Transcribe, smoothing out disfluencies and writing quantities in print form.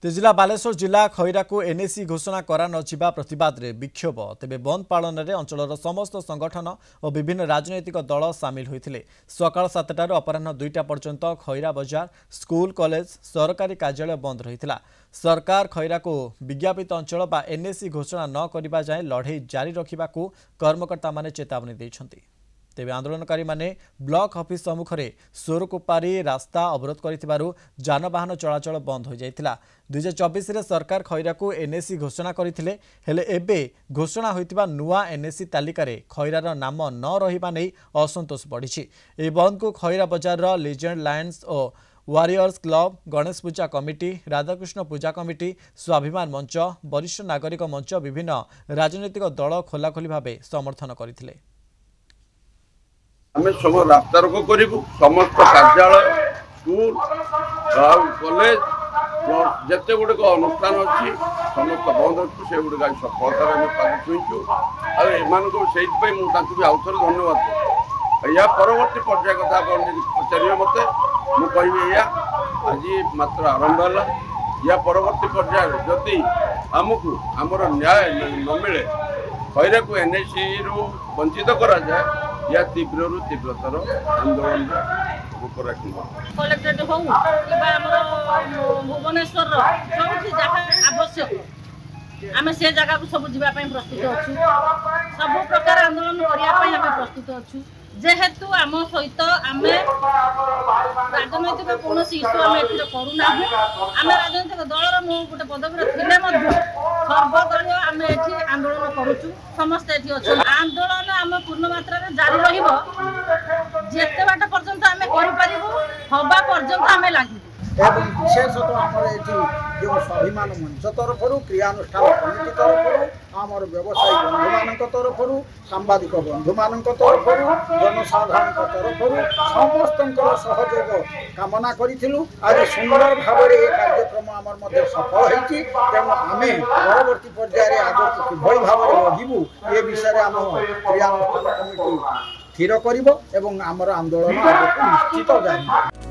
जिला बालेश्वर जिला खैरा को एनएसी घोषणा करा नजिबा प्रतिवाद रे विक्षोभ तेबे बंद पालन रे अंचलर समस्त संगठन और विभिन्न राजनैतिक दल सामिल होइथिले। सकाळ 7टार अपराह्न 2टा पर्यंत खैरा बजार स्कूल कॉलेज सरकारी कार्यालय बंद रहिथिला। सरकार खैरा को विज्ञापित अंचल बा एनएसी घोषणा न करिबा जाय लड़ाई जारी रखिबा को कर्मकर्ता माने चेतावनी दैछन्ति। तेबे आंदोलनकारी माने ब्लॉक ऑफिस सम्मुख में सोर कोपारी रास्ता अवरोध करिथिबारु जानवाहन चलाचल बंद हो जाइथिला। 2024 रे सरकार खैरा को एनएसी घोषणा करथिले हेले एबे घोषणा होइतिबा नुआ एनएसी तालिका रे खैरार नाम न रहिबा नै असंतोष बढ़िछि। ए बंद को खैरा बाजार रो लीजेंड लायंस और वारियर्स क्लब, गणेश पूजा कमिटी, राधाकृष्ण पूजा कमिटी, स्वाभिमान मंच, वरिष्ठ नागरिक मंच विभिन्न राजनैतिक दल खोलाखोली भावे समर्थन करथिले। आम सब रास्ता रोक करूँ समस्त कार्यालय स्कूल कॉलेज जिते गुड़िक अनुष्ठान अच्छी समस्त बंद अच्छे से गुड़िक सफलतार छुईचु से भी आउ थे धन्यवाद। या परवर्ती पर्याय कथा पचारे मत मुझे आज मात्र आरंभ है। या परवर्ती पर्याय जदि आमको आमर न्याय न मिले खैरा को एनएसी रु वंचित करा जाए या तीव्र रु तीव्रतर आंदोलन रूप रख कलेक्टेड हो भुवनेश्वर जो आवश्यक आम से जगह को सब जावाई प्रस्तुत अच्छु सब प्रकार आंदोलन करने प्रस्तुत अच्छु जेहेतु आम सहित आम राजनैतिक कौन इश्यू आम करूना आम राजनैतिक दलर मु गोटे पदवी थे सर्वदलीय आम ये आंदोलन करुचु समस्ते ये अच्छे आंदोलन आम पूर्ण मात्रा जारी रते बाट पर्यंत आम करवा पर्यंत आम लगे एवं विशेषतः आमर ये जो स्वाभिमान मंच तरफ क्रियानुष्ठान कमिटी तरफ आमर व्यवसायी बंधु मान तरफ सांबादिक बंधु मान तरफ जनसाधारण तरफ समस्त सहयोग कामना करूँ। आज सुंदर भाव में कार्यक्रम आमर सफल होती तेणु आम परवर्ती पर्यायर आगे किभली भाव में लगिबू ये विषय आम क्रियानुष्ठान कमिटी स्थिर कर आमर आंदोलन आगे निश्चित जारी।